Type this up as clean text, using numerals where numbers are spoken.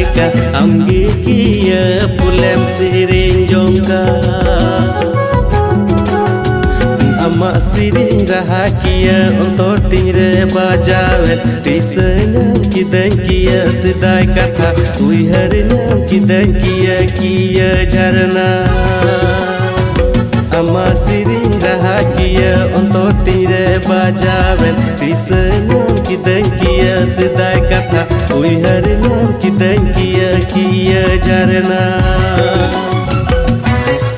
leka amgi kia pulem siring jongka Amak siring rahakia untuk tingre bajawen Disanyam kidang kia sedai kata Uiharnyam kidang kia jarna Amak siring rahakia untuk tingre bajawen Disanyam kidang kia sedai kata Uiharnyam kidang kia jarna